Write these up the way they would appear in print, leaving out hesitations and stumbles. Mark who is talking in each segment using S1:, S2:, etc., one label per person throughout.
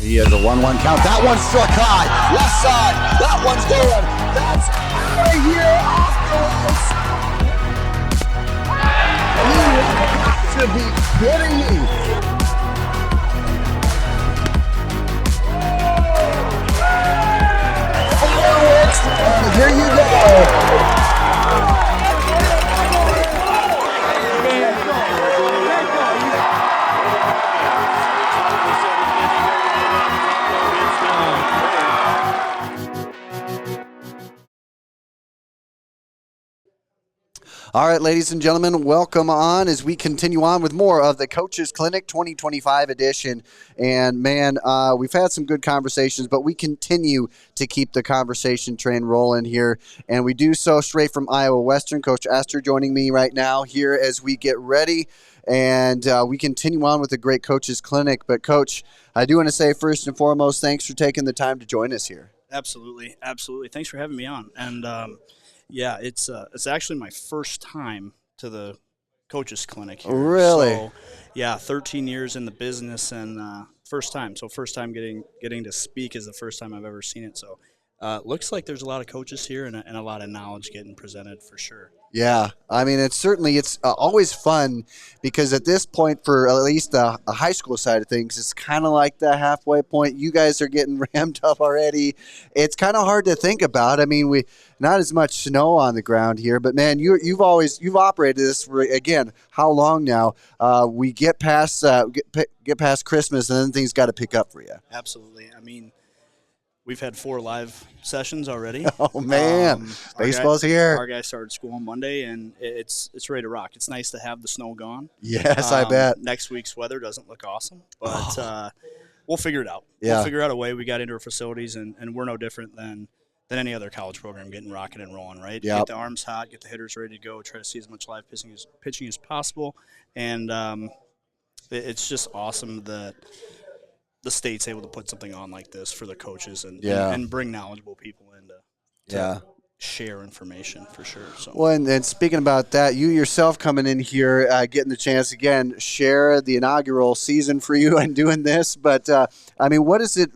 S1: He has a 1-1 count. That one struck high. Left side. That one's going. That's out of here off the race. You have got to be kidding me. Fireworks. And here you go. All right, ladies and gentlemen, welcome on as we continue on with more of the Coaches Clinic 2025 edition. And, man, we've had some good conversations, but we continue to keep the conversation train rolling here. And we do so straight from Iowa Western. Coach Astor joining me right now here as we get ready. And we continue on with the great Coaches Clinic. But, Coach, I do want to say first and foremost, thanks for taking the time to join us here.
S2: Absolutely. Thanks for having me on. And, yeah, it's actually my first time to the Coaches Clinic here.
S1: Really?
S2: So, yeah, 13 years in the business and first time. So first time getting to speak is the first time I've ever seen it. So looks like there's a lot of coaches here and a lot of knowledge getting presented for sure.
S1: Yeah, I mean, it's always fun because at this point, for at least the high school side of things, it's kind of like the halfway point. You guys are getting ramped up already. It's kind of hard to think about. I mean, we not as much snow on the ground here, but man, you've operated this for, again, how long now? We get past get past Christmas, and then things got to pick up for you.
S2: Absolutely. I mean, we've had 4 live sessions already.
S1: Oh, man. Baseball's here.
S2: Our guys started school on Monday, and it's ready to rock. It's nice to have the snow gone.
S1: Yes, I bet.
S2: Next week's weather doesn't look awesome, but we'll figure it out.
S1: Yeah.
S2: We'll figure out a way. We got indoor facilities, and we're no different than any other college program getting rocking and rolling, right?
S1: Yep.
S2: Get the arms hot, get the hitters ready to go, try to see as much live pitching as possible. And it's just awesome that – the state's able to put something on like this for the coaches and bring knowledgeable people in to share information for sure. So. Well,
S1: and speaking about that, you yourself coming in here, getting the chance again, share the inaugural season for you and doing this. But I mean, what does it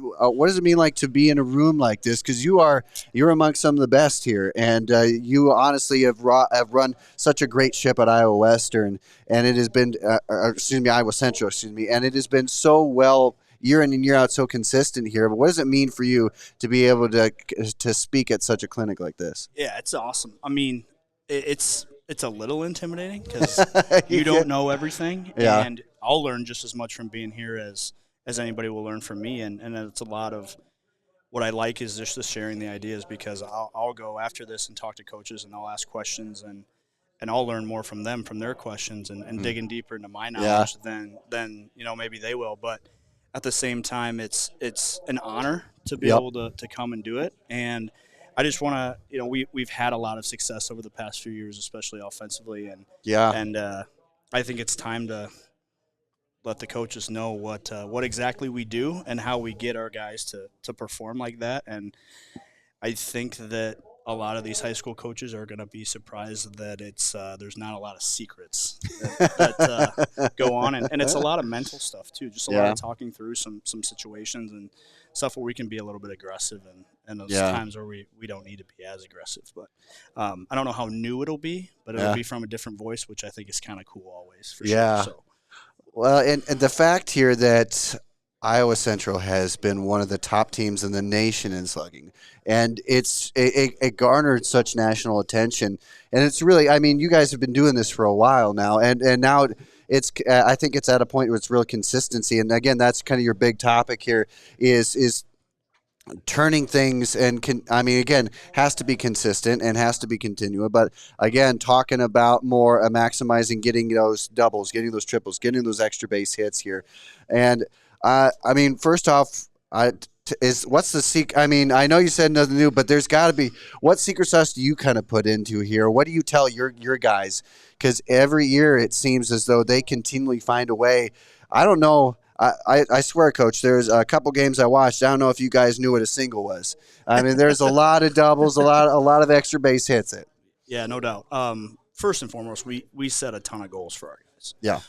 S1: mean like to be in a room like this? Because you're amongst some of the best here, and you honestly have run such a great ship at Iowa Western, and it has been Iowa Central, and it has been so well. Year in and year out, so consistent here. But what does it mean for you to be able to speak at such a clinic like this?
S2: Yeah, it's awesome. I mean, it's a little intimidating because you don't know everything, and I'll learn just as much from being here as anybody will learn from me. And it's a lot of what I like is just the sharing the ideas because I'll go after this and talk to coaches and I'll ask questions and I'll learn more from them from their questions and digging deeper into my knowledge than maybe they will, but. At the same time, it's an honor to be able to come and do it. And I just want to, we've had a lot of success over the past few years, especially offensively. And I think it's time to let the coaches know what exactly we do and how we get our guys to perform like that. And I think that a lot of these high school coaches are going to be surprised that there's not a lot of secrets that go on, and it's a lot of mental stuff too. Just a lot of talking through some situations and stuff where we can be a little bit aggressive, and those times where we don't need to be as aggressive. But I don't know how new it'll be, but it'll be from a different voice, which I think is kind of cool always. For sure. So.
S1: Well, and the fact here that Iowa Central has been one of the top teams in the nation in slugging, and it garnered such national attention. And it's really, I mean, you guys have been doing this for a while now, and now it's I think it's at a point where it's real consistency. And again, that's kind of your big topic here is turning things again, has to be consistent and has to be continual. But again, talking about more maximizing getting those doubles, getting those triples, getting those extra base hits here, and. I mean, first off, what's the secret? I mean, I know you said nothing new, but there's got to be what secret sauce do you kind of put into here? What do you tell your guys? Because every year it seems as though they continually find a way. I don't know. I swear, Coach, there's a couple games I watched. I don't know if you guys knew what a single was. I mean, there's a lot of doubles, a lot of extra base hits.
S2: Yeah, no doubt. first and foremost, we set a ton of goals for our guys.
S1: Yeah.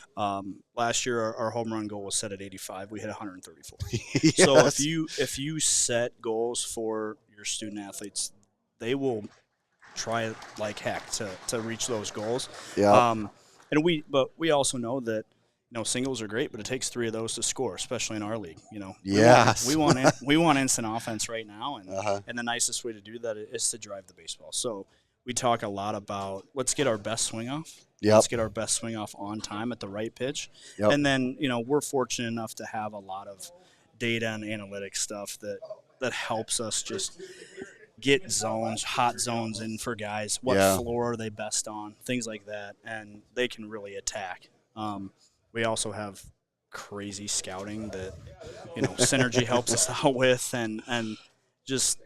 S2: Last year, our home run goal was set at 85. We hit 134.
S1: Yes.
S2: So if you set goals for your student athletes, they will try like heck to reach those goals.
S1: Yeah.
S2: But we also know that singles are great, but it takes 3 of those to score, especially in our league.
S1: Yes.
S2: we want instant offense right now, and the nicest way to do that is to drive the baseball. So we talk a lot about let's get our best swing off.
S1: Yep.
S2: Let's get our best swing off on time at the right pitch.
S1: Yep.
S2: And then, we're fortunate enough to have a lot of data and analytics stuff that helps us just get hot zones in for guys. What floor are they best on? Things like that. And they can really attack. We also have crazy scouting that, Synergy helps us out with and just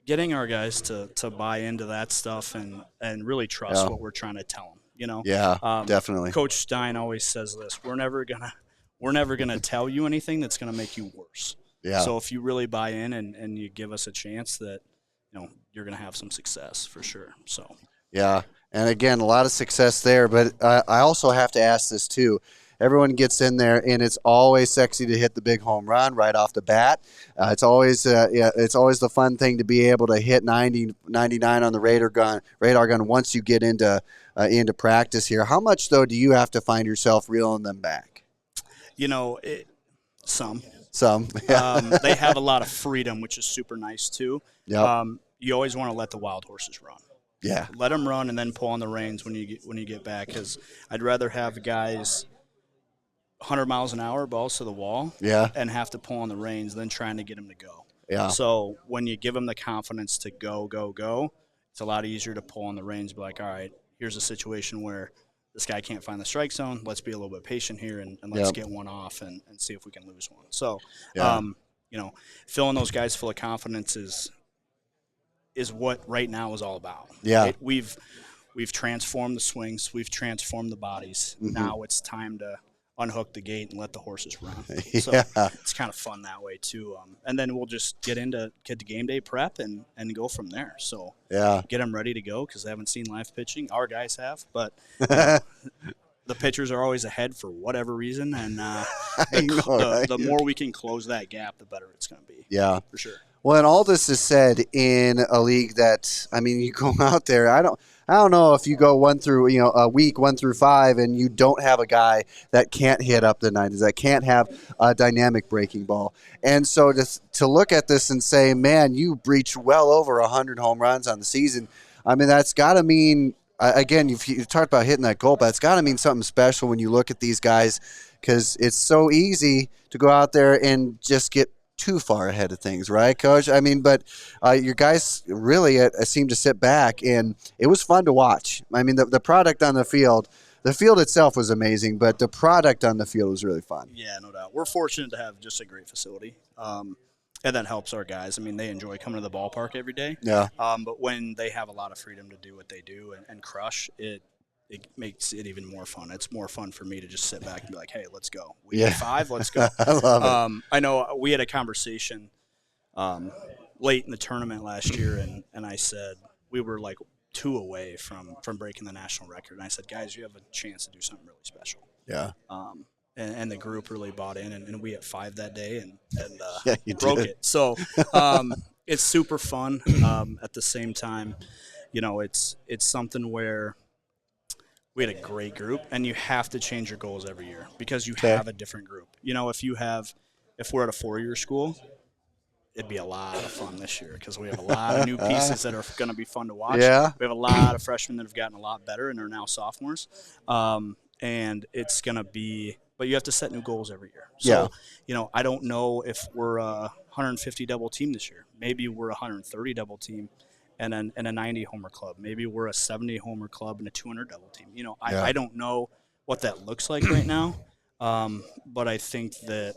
S2: getting our guys to buy into that stuff and really trust what we're trying to tell them.
S1: Yeah, definitely.
S2: Coach Stein always says this: we're never gonna tell you anything that's gonna make you worse.
S1: Yeah.
S2: So if you really buy in and you give us a chance, that you're gonna have some success for sure. So.
S1: Yeah, and again, a lot of success there. But I also have to ask this too. Everyone gets in there, and it's always sexy to hit the big home run right off the bat. It's always the fun thing to be able to hit 90, 99 on the radar gun once you get into practice here. How much, though, do you have to find yourself reeling them back?
S2: Some.
S1: Yeah.
S2: They have a lot of freedom, which is super nice, too.
S1: Yep.
S2: You always want to let the wild horses run.
S1: Yeah.
S2: Let them run and then pull on the reins when you get back, because I'd rather have guys 100 miles an hour balls to the wall and have to pull on the reins than trying to get them to go.
S1: Yeah.
S2: So when you give them the confidence to go, it's a lot easier to pull on the reins, be like, all right, here's a situation where this guy can't find the strike zone. Let's be a little bit patient here and let's get one off and see if we can lose one. So, filling those guys full of confidence is what right now is all about.
S1: Yeah.
S2: Right? We've transformed the swings. We've transformed the bodies. Mm-hmm. Now it's time to unhook the gate and let the horses run. So it's kind of fun that way too. And then we'll just get to game day prep and go from there. So get them ready to go because they haven't seen live pitching. Our guys have, but the pitchers are always ahead for whatever reason. And the more we can close that gap, the better it's going to be.
S1: Yeah,
S2: for sure.
S1: Well, and all this is said in a league that, you go out there, I don't know if you go a week 1 through 5 and you don't have a guy that can't hit up the 90s, that can't have a dynamic breaking ball. And so to look at this and say, man, you breached well over 100 home runs on the season, that's got to mean, again, you've talked about hitting that goal, but it's got to mean something special when you look at these guys, because it's so easy to go out there and just get too far ahead of things, right, Coach? But your guys really seemed to sit back, and it was fun to watch. The product on the field itself was amazing, but the product on the field was really fun.
S2: Yeah, no doubt. We're fortunate to have just a great facility, and that helps our guys. They enjoy coming to the ballpark every day.
S1: Yeah.
S2: But when they have a lot of freedom to do what they do and crush, it makes it even more fun. It's more fun for me to just sit back and be like, hey, let's go. We hit 5, let's go.
S1: I love it.
S2: I know we had a conversation late in the tournament last year, and I said we were like 2 away from breaking the national record. And I said, guys, you have a chance to do something really special.
S1: Yeah.
S2: And the group really bought in, and we hit 5 that day and
S1: broke
S2: it. So it's super fun. At the same time, it's something where we had a great group, and you have to change your goals every year because you have a different group. If we're at a 4-year school, it'd be a lot of fun this year because we have a lot of new pieces that are going to be fun to watch.
S1: Yeah.
S2: We have a lot of freshmen that have gotten a lot better and are now sophomores. And it's going to be – but you have to set new goals every year. So, I don't know if we're a 150 double team this year. Maybe we're a 130 double team and a 90 homer club. Maybe we're a 70 homer club and a 200 double team. I don't know what that looks like right now, but I think that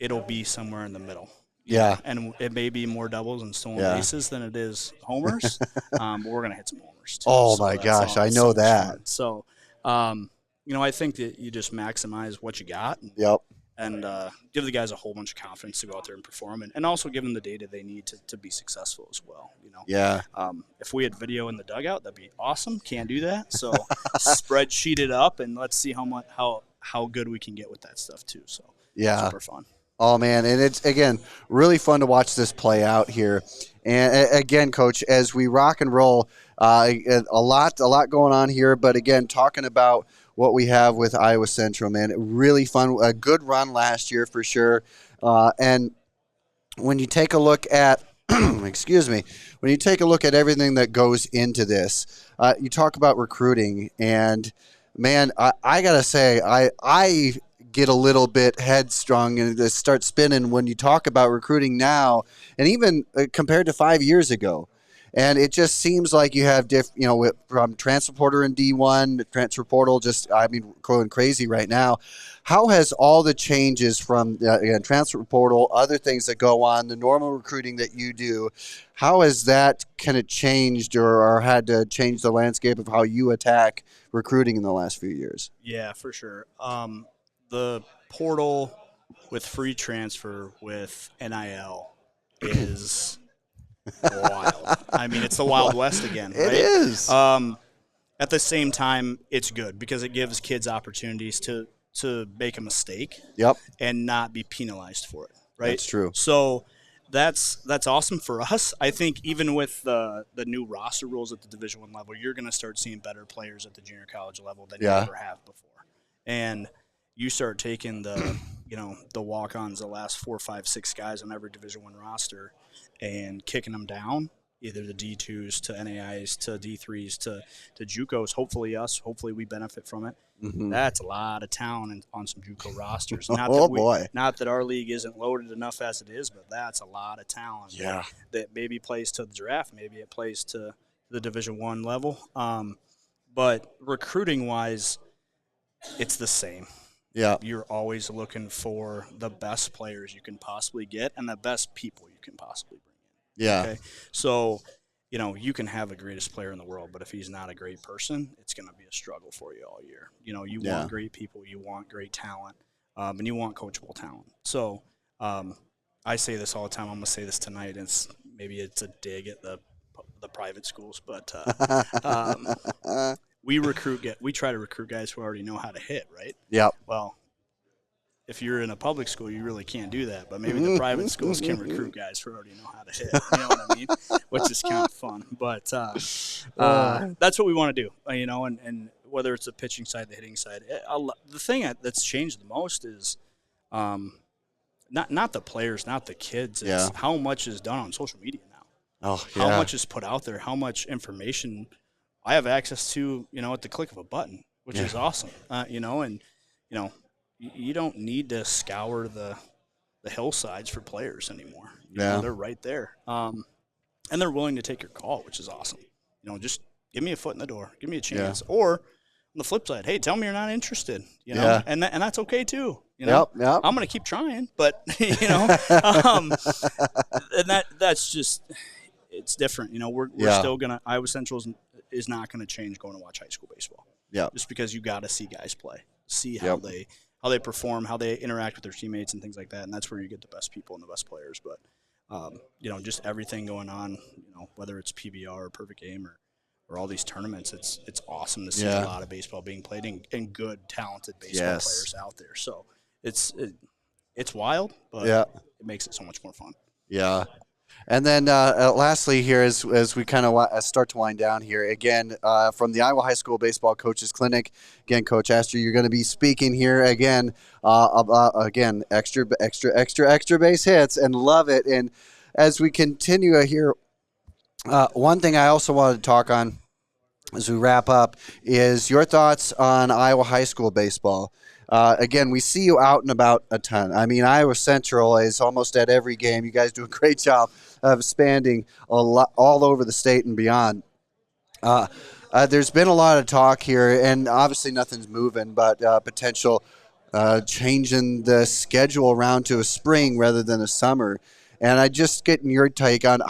S2: it'll be somewhere in the middle.
S1: Yeah.
S2: And it may be more doubles and stolen bases than it is homers, but we're going to hit some homers too.
S1: Oh, my gosh, I know that.
S2: So, I think that you just maximize what you got. And,
S1: yep.
S2: and give the guys a whole bunch of confidence to go out there and perform, and also give them the data they need to be successful as well.
S1: Yeah.
S2: If we had video in the dugout, that'd be awesome. Can't do that, so spreadsheet it up, and let's see how good we can get with that stuff too. So super fun.
S1: Oh, man, and it's, again, really fun to watch this play out here. And, again, Coach, as we rock and roll, a lot going on here. But, again, talking about what we have with Iowa Central, man, really fun. A good run last year for sure. And when you take a look at excuse me, when you take a look at everything that goes into this, you talk about recruiting. And, man, I got to say, I get a little bit headstrong and start spinning when you talk about recruiting now, and even compared to 5 years ago. And it just seems like you have from transfer portal in D1, transfer portal, going crazy right now. How has all the changes from transfer portal, other things that go on, the normal recruiting that you do, how has that kind of changed or had to change the landscape of how you attack recruiting in the last few years?
S2: Yeah, for sure. The portal with free transfer with NIL is wild. I mean, it's the Wild West again, right?
S1: It is.
S2: At the same time, it's good because it gives kids opportunities to make a mistake and not be penalized for it, right?
S1: That's true.
S2: So that's awesome for us. I think even with the new roster rules at the Division I level, you're going to start seeing better players at the junior college level than you ever have before. And you start taking the walk-ons, the last 4, 5, 6 guys on every Division I roster, and kicking them down, either the D2s to NAIs to D3s to JUCOs. Hopefully we benefit from it. Mm-hmm. That's a lot of talent on some JUCO rosters. Not that our league isn't loaded enough as it is, but that's a lot of talent.
S1: Yeah.
S2: That maybe plays to the draft, maybe it plays to the Division I level. But recruiting-wise, it's the same.
S1: Yeah.
S2: You're always looking for the best players you can possibly get and the best people you can possibly bring in.
S1: Yeah.
S2: Okay. So, you can have the greatest player in the world, but if he's not a great person, it's going to be a struggle for you all year. You want great people, you want great talent, and you want coachable talent. So, I say this all the time. I'm going to say this tonight. Maybe it's a dig at the private schools, but we try to recruit guys who already know how to hit, right?
S1: Yeah.
S2: Well, if you're in a public school, you really can't do that. But maybe the private schools can recruit guys who already know how to hit. You know what I mean? Which is kind of fun. But that's what we want to do. And whether it's the pitching side, the hitting side, the thing that's changed the most is not the players, not the kids. It's how much is done on social media now.
S1: Oh, yeah.
S2: How much is put out there? How much information I have access to, at the click of a button, which is awesome. You don't need to scour the hillsides for players anymore. They're right there. And they're willing to take your call, which is awesome. Just give me a foot in the door, give me a chance. Or on the flip side, hey, tell me you're not interested. And that's okay too.
S1: Yep.
S2: I'm going to keep trying, but and that's just it's different. We're still gonna Iowa Central is not going to change going to watch high school baseball. Yeah, just because you got to see guys play, see how they perform, how they interact with their teammates and things like that, and that's where you get the best people and the best players. But just everything going on, whether it's PBR or Perfect Game or all these tournaments, it's awesome to see a lot of baseball being played and good, talented baseball players out there. So it's wild, but it makes it so much more fun.
S1: Yeah. And then lastly here, as we kind of start to wind down here, again, from the Iowa High School Baseball Coaches Clinic, again, Coach Astor, you're going to be speaking here again, extra base hits, and love it. And as we continue here, one thing I also wanted to talk on as we wrap up is your thoughts on Iowa High School baseball. Again, we see you out and about a ton. I mean, Iowa Central is almost at every game. You guys do a great job of expanding all over the state and beyond. There's been a lot of talk here, and obviously nothing's moving, but potential changing the schedule around to a spring rather than a summer. And I just getting your take on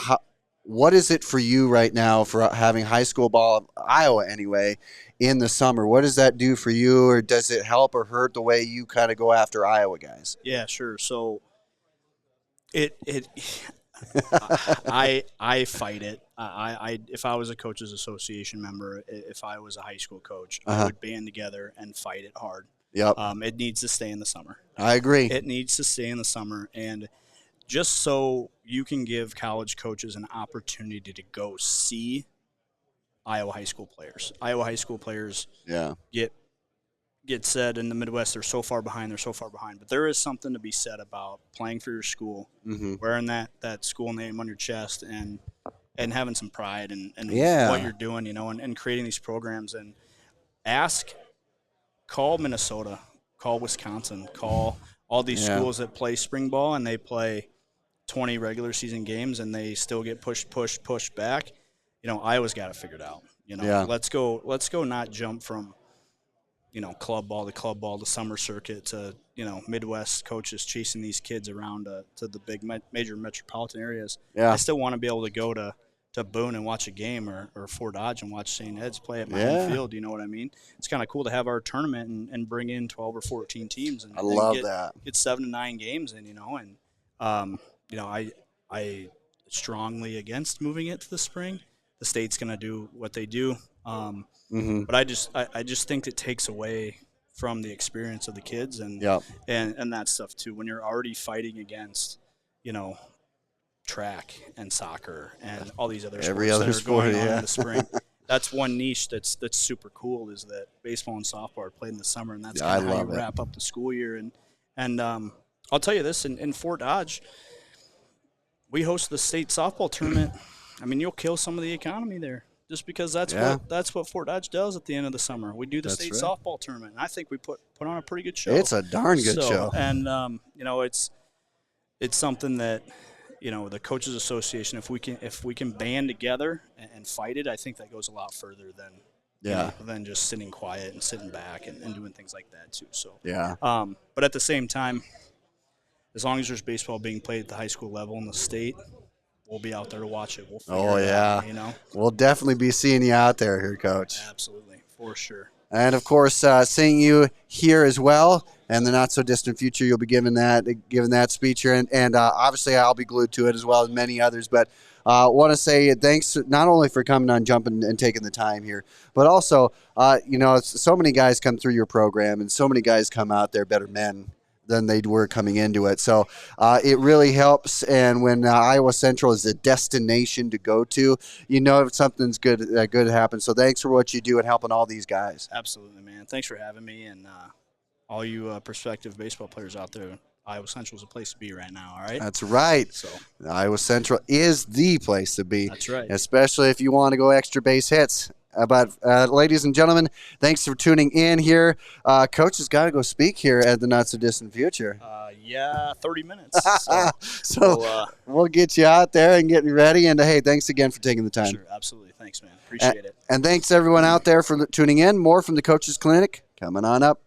S1: what is it for you right now for having high school ball, Iowa anyway, in the summer? What does that do for you, or does it help or hurt the way you kind of go after Iowa guys?
S2: Yeah, sure. So it I fight it. I if I was a coaches association member, if I was a high school coach, I would band together and fight it hard.
S1: Yep.
S2: It needs to stay in the summer.
S1: I agree.
S2: It needs to stay in the summer, and just so you can give college coaches an opportunity to go see Iowa high school players. Iowa high school players get said in the Midwest, they're so far behind. But there is something to be said about playing for your school, wearing that school name on your chest, and having some pride in what you're doing, and creating these programs. And call Minnesota, call Wisconsin, call all these schools that play spring ball, and they play 20 regular season games, and they still get pushed back. Iowa's got it figured out. Let's go not jump from club ball to summer circuit to Midwest coaches chasing these kids around to the big major metropolitan areas. I still want to be able to go to Boone and watch a game, or Fort Dodge and watch St. Ed's play at my home field. You know what I mean? It's kind of cool to have our tournament and bring in 12 or 14 teams and get 7 to 9 games in. I strongly against moving it to the spring. The state's going to do what they do. But I just think it takes away from the experience of the kids and that stuff too. When you're already fighting against, track and soccer and all these other sports that are going on in the spring. That's one niche that's super cool, is that baseball and softball are played in the summer, and that's kind of how you wrap up the school year. And I'll tell you this, in Fort Dodge, we host the state softball tournament. I mean, you'll kill some of the economy there. Just because that's what Fort Dodge does at the end of the summer. We do the state softball tournament, and I think we put on a pretty good show.
S1: It's a darn good show.
S2: And it's something that the Coaches Association, if we can band together and fight it, I think that goes a lot further than just sitting quiet and sitting back and doing things like that too. So but at the same time, as long as there's baseball being played at the high school level in the state, we'll be out there to watch it. We'll figure it out,
S1: We'll definitely be seeing you out there here, Coach.
S2: Absolutely, for sure.
S1: And, of course, seeing you here as well in the not-so-distant future, you'll be giving that speech here. And obviously I'll be glued to it as well as many others. But I want to say thanks not only for coming on, jumping and taking the time here, but also, so many guys come through your program and so many guys come out there better men than they were coming into it. So it really helps. And when Iowa Central is a destination to go to, if something's good happens. So thanks for what you do and helping all these guys.
S2: Absolutely, man. Thanks for having me. And all you prospective baseball players out there, Iowa Central is a place to be right now, all right?
S1: That's right.
S2: So
S1: Iowa Central is the place to be.
S2: That's right.
S1: Especially if you want to go extra base hits. But ladies and gentlemen, thanks for tuning in here. Coach has got to go speak here at the not-so-distant future.
S2: 30 minutes.
S1: So we'll get you out there and getting ready. And, hey, thanks again for taking the time.
S2: Sure, absolutely. Thanks, man. Appreciate it.
S1: And thanks, everyone out there, for tuning in. More from the Coaches Clinic coming on up.